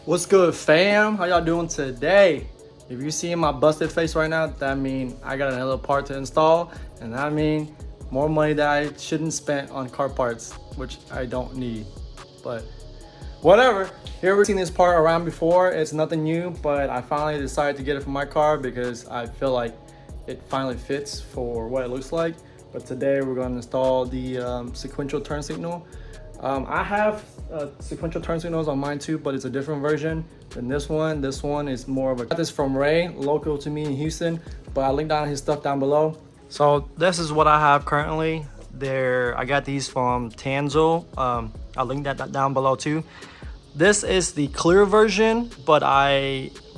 What's good, fam? How y'all doing today? If you see my busted face right now, that means I got another part to install, and that means more money that I shouldn't spend on car parts, which I don't need. But whatever. Here we've seen this part around before. It's nothing new, but I finally decided to get it for my car because I feel like it finally fits for what it looks like. But today we're going to install the sequential turn signal. I have sequential turn signals on mine too, but it's a different version than this one. This one is more of a, I got this from Ray, local to me in Houston, but I linked down his stuff down below. So this is what I have currently. I got these from Tanzo. I'll link that down below too. This is the clear version, but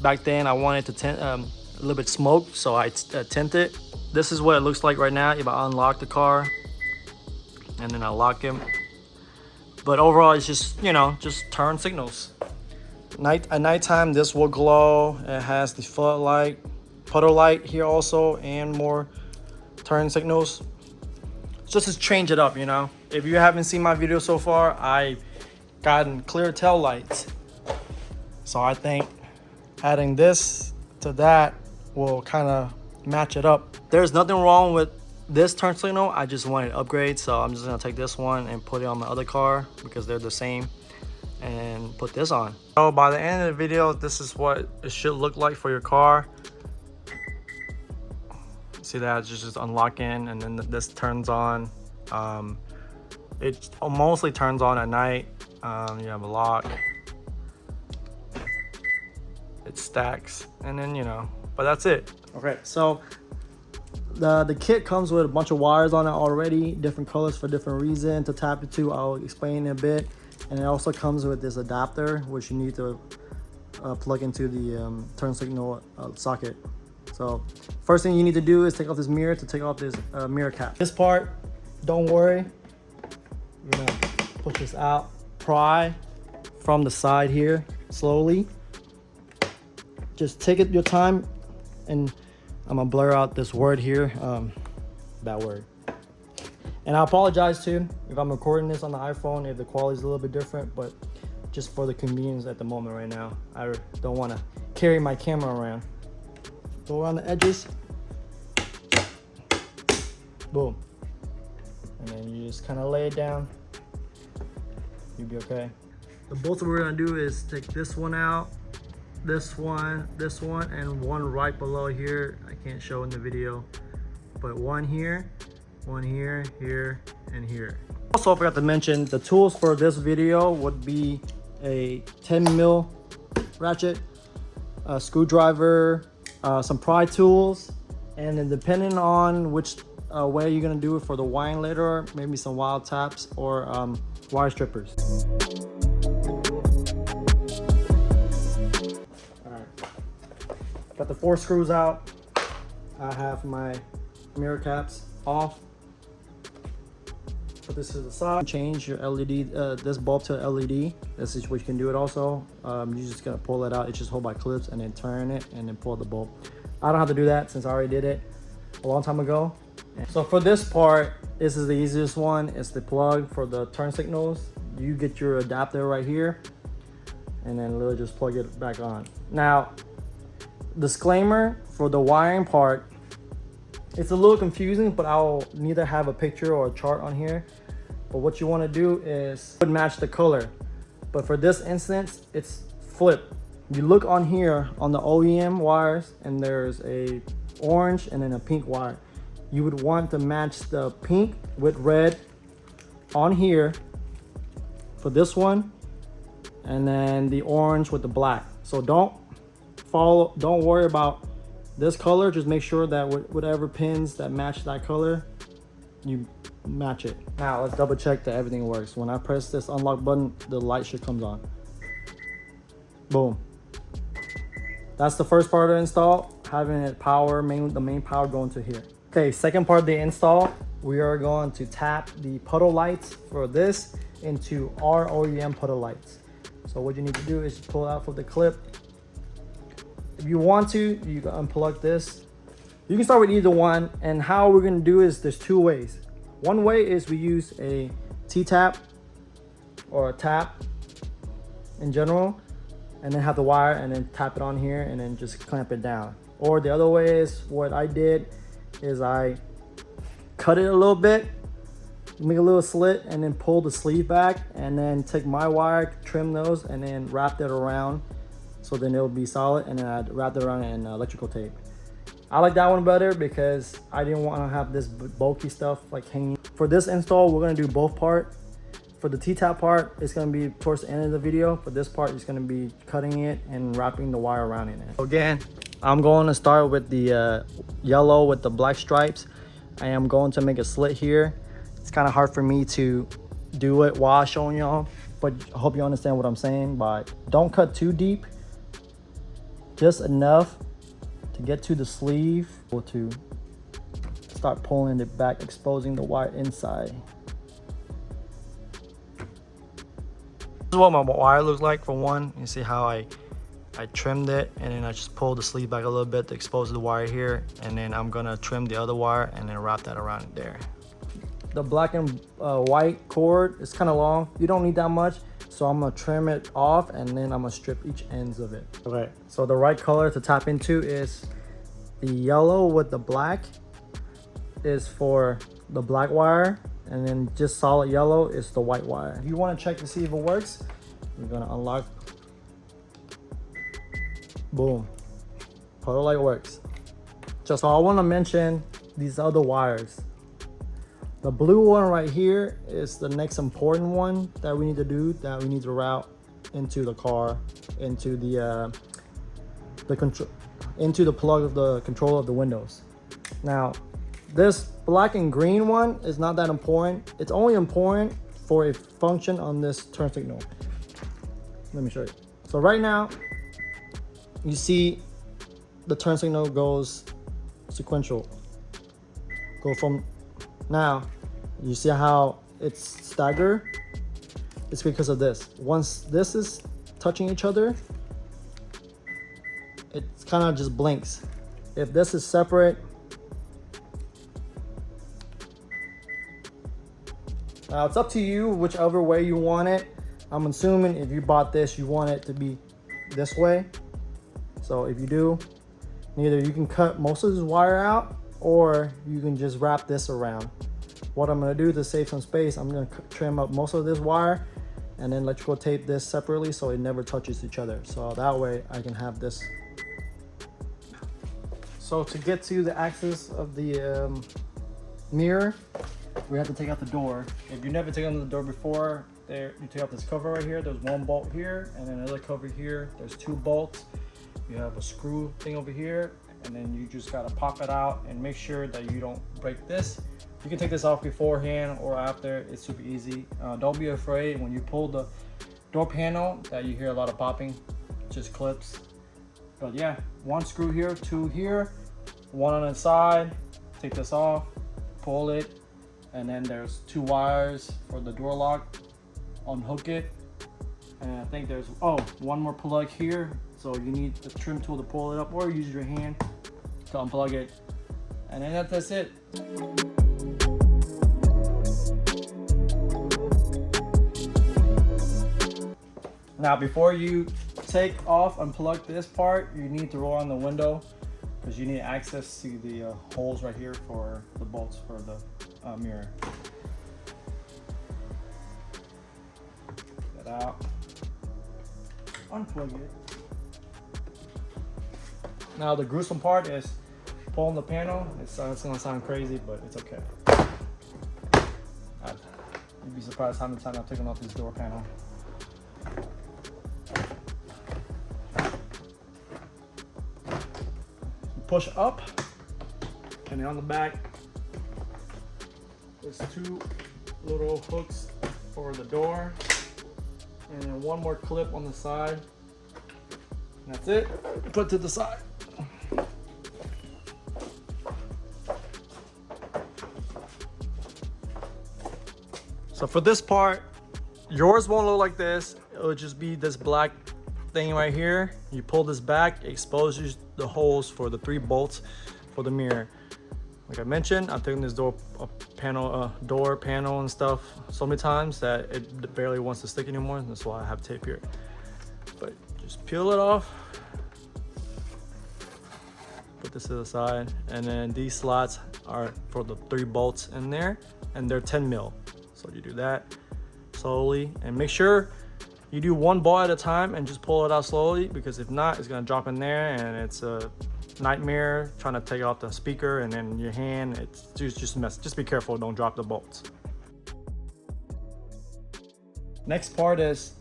back then I wanted to tint a little bit smoked, so I tint it. This is what it looks like right now if I unlock the car and then I lock him. But overall, it's just, you know, just turn signals. At nighttime, this will glow. It has the floodlight, puddle light here also, and more turn signals. Just to change it up, you know. If you haven't seen my video so far, I gotten clear tail lights. So I think adding this to that will kind of match it up. There's nothing wrong with this turn signal. I just wanted to upgrade, so I'm just gonna take this one and put it on my other car because they're the same, and put this on. So by the end of the video, this is what it should look like for your car. See that it's just unlocking, and then this turns on. It mostly turns on at night. You have a lock, it stacks, and then, you know, but that's it. Okay, so the kit comes with a bunch of wires on it already, different colors for different reasons to tap into. I'll explain in a bit. And it also comes with this adapter, which you need to plug into the turn signal socket. So first thing you need to do is take off this mirror to take off this mirror cap. This part, don't worry, you're gonna push this out, pry from the side here slowly. Just take your time, and I'm gonna blur out this word here, that word. And I apologize too if I'm recording this on the iPhone, if the quality is a little bit different, but just for the convenience at the moment right now, I don't want to carry my camera around. Go around the edges, boom, and then you just kind of lay it down. You'll be okay. The bolts that we're gonna do is take this one out, this one, and one right below here. I can't show in the video, but one here, here, and here. Also, I forgot to mention the tools for this video would be a 10mm ratchet, a screwdriver, some pry tools, and then depending on which way you're gonna do it for the wiring later, maybe some wild taps or wire strippers. Got the 4 screws out. I have my mirror caps off. Put this to the side. Change your LED, this bulb to LED. This is what you can do it also. You're just gonna pull it out. It's just hold by clips and then turn it and then pull the bulb. I don't have to do that since I already did it a long time ago. So for this part, this is the easiest one. It's the plug for the turn signals. You get your adapter right here and then literally just plug it back on. Now, disclaimer for the wiring part, it's a little confusing, but I'll neither have a picture or a chart on here. But what you want to do is match the color. But for this instance, it's flip. You look on here on the OEM wires, and there's a orange and then a pink wire. You would want to match the pink with red on here for this one, and then the orange with the black. So don't worry about this color. Just make sure that whatever pins that match that color, you match it. Now let's double check that everything works. When I press this unlock button, the light should come on. Boom. That's the first part of the install, having it the main power going to here. Okay, second part of the install, we are going to tap the puddle lights for this into our OEM puddle lights. So what you need to do is pull out for the clip. If you want to, you can unplug this. You can start with either one, and how we're gonna do is there's 2 ways. One way is we use a T-tap or a tap in general, and then have the wire and then tap it on here and then just clamp it down. Or the other way is what I did is I cut it a little bit, make a little slit, and then pull the sleeve back, and then take my wire, trim those, and then wrap it around so then it'll be solid, and then I'd wrap it around in electrical tape. I like that one better because I didn't want to have this bulky stuff like hanging. For this install, we're going to do both part. For the T-tap part, it's going to be towards the end of the video. For this part, it's going to be cutting it and wrapping the wire around it. Again, I'm going to start with the yellow with the black stripes. I am going to make a slit here. It's kind of hard for me to do it while showing y'all, but I hope you understand what I'm saying. But don't cut too deep, just enough to get to the sleeve or to start pulling it back, exposing the wire inside. This is what my wire looks like. For one, you see how I trimmed it, and then I just pulled the sleeve back a little bit to expose the wire here, and then I'm gonna trim the other wire and then wrap that around there. The black and white cord is kind of long. You don't need that much, so I'm gonna trim it off and then I'm gonna strip each ends of it. Okay, so the right color to tap into is the yellow with the black is for the black wire, and then just solid yellow is the white wire. If you want to check to see if it works, you're gonna unlock. Boom, Puddle light works. Just so I want to mention these other wires. The blue one right here is the next important one that we need to do, that we need to route into the car, into the control, into the plug of the control of the windows. Now, this black and green one is not that important. It's only important for a function on this turn signal. Let me show you. So right now, you see the turn signal goes sequential. Go from now, you see how it's staggered? It's because of this. Once this is touching each other, it kind of just blinks. If this is separate, now it's up to you whichever way you want it. I'm assuming if you bought this, you want it to be this way. So if you do, either you can cut most of this wire out or you can just wrap this around. What I'm gonna do to save some space, I'm gonna trim up most of this wire and then electrical tape this separately so it never touches each other. So that way I can have this. So to get to the axis of the mirror, we have to take out the door. If you never taken out the door before, you take out this cover right here. There's one bolt here and then another cover here. There's two bolts. You have a screw thing over here, and then you just gotta pop it out and make sure that you don't break this. You can take this off beforehand or after. It's super easy. Don't be afraid when you pull the door panel that you hear a lot of popping. It just clips. But yeah, one screw here, two here, one on the side. Take this off, pull it, and then there's two wires for the door lock. Unhook it, and I think there's one more plug here. So you need a trim tool to pull it up, or use your hand to unplug it, and then that's it. Now before you take off, unplug this part, you need to roll on the window because you need access to the holes right here for the bolts for the mirror. Get out, unplug it. Now the gruesome part is pulling the panel. It's gonna sound crazy, but it's okay. You'd be surprised how many times I've taken off this door panel. You push up, and then on the back, there's two little hooks for the door, and then one more clip on the side. And that's it. Put it to the side. So for this part, yours won't look like this. It'll just be this black thing right here. You pull this back, it exposes the holes for the 3 bolts for the mirror. Like I mentioned, I've taken this door panel and stuff so many times that it barely wants to stick anymore. That's why I have tape here. But Just peel it off. Put this to the side, and then these slots are for the 3 bolts in there, and they're 10 mil. So you do that slowly, and make sure you do 1 bolt at a time and just pull it out slowly, because if not, it's gonna drop in there and it's a nightmare trying to take off the speaker, and then your hand, it's just a mess. Just be careful, don't drop the bolts. Next part is,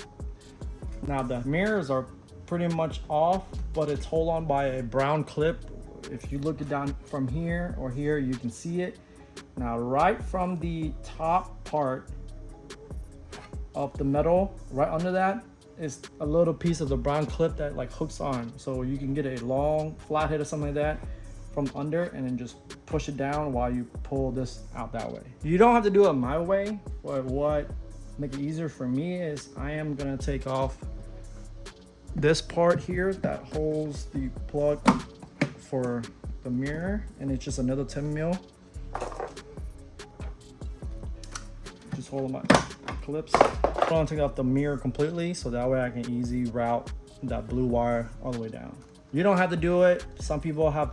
now the mirrors are pretty much off, but it's hold on by a brown clip. If you look it down from here or here, you can see it. Now right from the top part of the metal, right under that is a little piece of the brown clip that like hooks on. So you can get a long flathead or something like that from under, and then just push it down while you pull this out that way. You don't have to do it my way, but what make it easier for me is I am gonna take off this part here that holds the plug for the mirror, and it's just another 10 mil. Just hold my clips. I want to take off the mirror completely, so that way I can easily route that blue wire all the way down. You don't have to do it. Some people have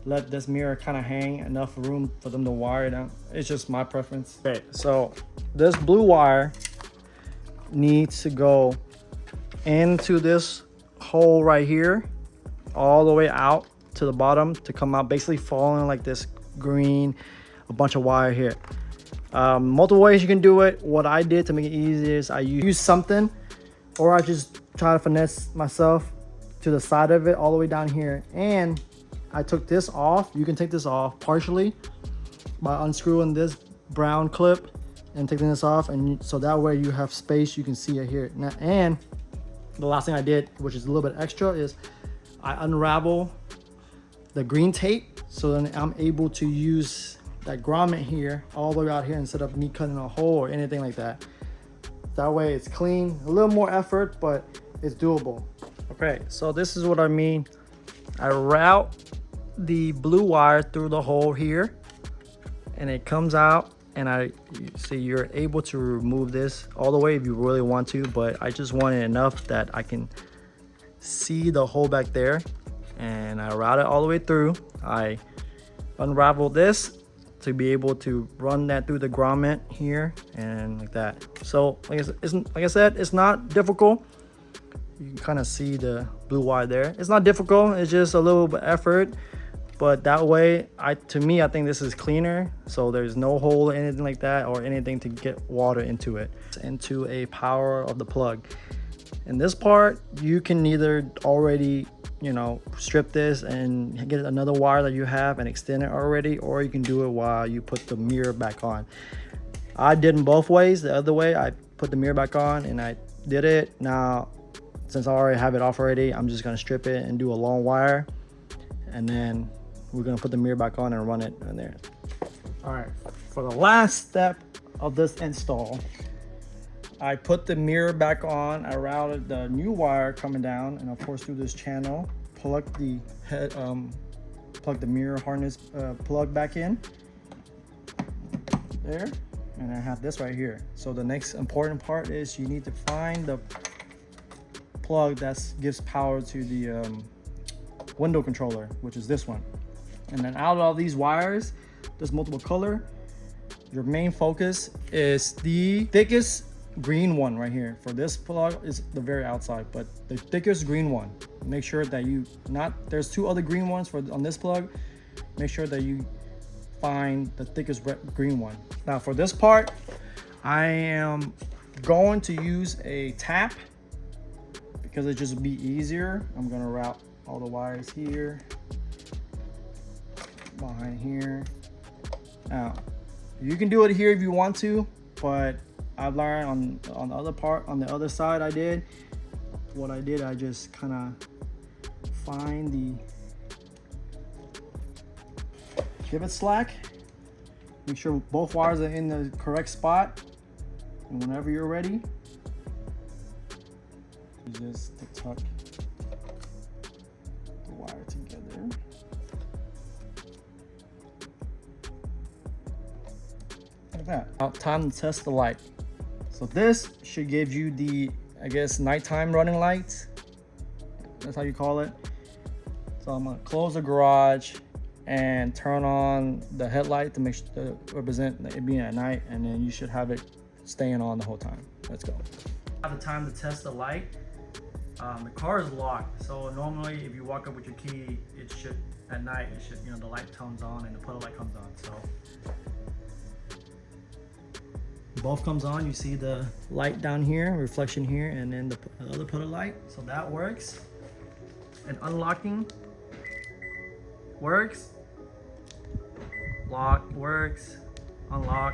let this mirror kind of hang enough room for them to wire it down. It's just my preference. Okay, so this blue wire needs to go into this hole right here, all the way out to the bottom to come out, basically falling like this green, a bunch of wire here. Multiple ways you can do it. What I did to make it easy is I use something, or I just try to finesse myself to the side of it all the way down here. And I took this off. You can take this off partially by unscrewing this brown clip and taking this off, and so that way you have space, you can see it here. Now, and the last thing I did, which is a little bit extra, is I unravel the green tape, so then I'm able to use that grommet here all the way out here instead of me cutting a hole or anything like that. That way it's clean, a little more effort, but it's doable. Okay, so this is what I mean. I route the blue wire through the hole here, and it comes out, and you see you're able to remove this all the way if you really want to, but I just want it enough that I can see the hole back there, and I route it all the way through. I unravel this to be able to run that through the grommet here, and like that. So like I said, it's not difficult. You can kind of see the blue wire there. It's not difficult, it's just a little bit effort, but that way, to me, I think this is cleaner, so there's no hole or anything like that, or anything to get water into it, into a power of the plug. In this part, you can either already, you know, strip this and get another wire that you have and extend it already, or you can do it while you put the mirror back on. I did in both ways. The other way, I put the mirror back on and I did it. Now, since I already have it off already, I'm just gonna strip it and do a long wire, and then we're gonna put the mirror back on and run it in there. All right, for the last step of this install, I put the mirror back on. I routed the new wire coming down, and of course through this channel, plug the head, plug the mirror harness plug back in there, and I have this right here. So the next important part is you need to find the plug that gives power to the window controller, which is this one. And then out of all these wires, there's multiple color. Your main focus is the thickest green one right here. For this plug is the very outside, but the thickest green one. Make sure that there's 2 other green ones on this plug. Make sure that you find the thickest green one. Now for this part, I am going to use a tap because it just be easier. I'm gonna route all the wires here, behind here. Now, you can do it here if you want to, but I've learned on the other part, on the other side I just kind of find give it slack, make sure both wires are in the correct spot, and whenever you're ready, just tuck the wire together. Like that. Now time to test the light. So this should give you the, I guess, nighttime running lights. That's how you call it. So I'm gonna close the garage and turn on the headlight to make sure to represent it being at night, and then you should have it staying on the whole time. Let's go. I have the time to test the light. The car is locked, so normally if you walk up with your key, it should, at night, it should, you know, the light turns on and the puddle light comes on. So both comes on, you see the light down here, reflection here, and then the other puddle light. So that works. And unlocking works. Lock works. Unlock.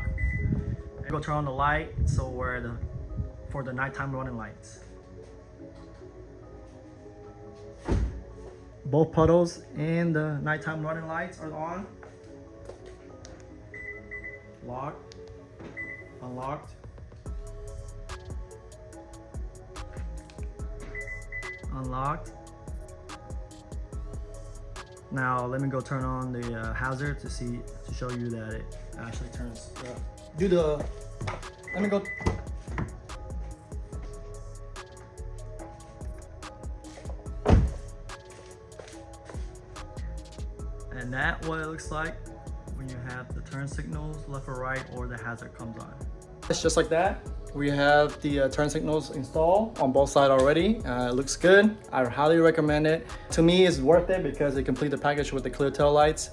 And go turn on the light so where for the nighttime running lights. Both puddles and the nighttime running lights are on. Locked. Unlocked. Unlocked. Now let me go turn on the hazard to show you that it actually turns. Let me go. And that's what it looks like when you have the turn signals left or right, or the hazard comes on. It's just like that. We have the turn signals installed on both sides already. It looks good. I highly recommend it. To me, it's worth it because they complete the package with the clear tail lights.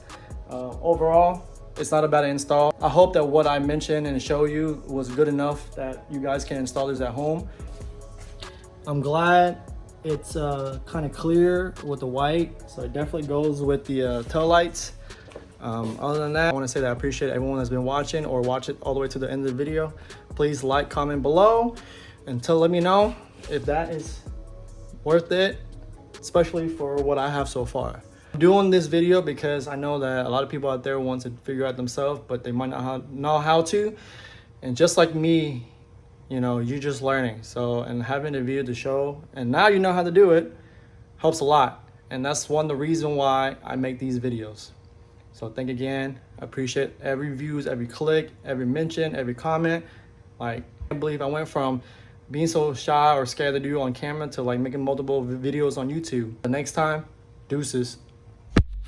Overall, it's not a bad install. I hope that what I mentioned and show you was good enough that you guys can install this at home. I'm glad it's kind of clear with the white, so it definitely goes with the tail lights. Other than that, I want to say that I appreciate everyone that's been watching or watch it all the way to the end of the video. Please like, comment below, and let me know if that is worth it, especially for what I have so far. I'm doing this video because I know that a lot of people out there want to figure out themselves, but they might not know how to. And just like me, you know, you're just learning. So, and having a video to show, and now you know how to do it, helps a lot. And that's one of the reasons why I make these videos. So thank you again. I appreciate every views, every click, every mention, every comment. Like, I can't believe I went from being so shy or scared to do on camera to like making multiple videos on YouTube. The next time, deuces.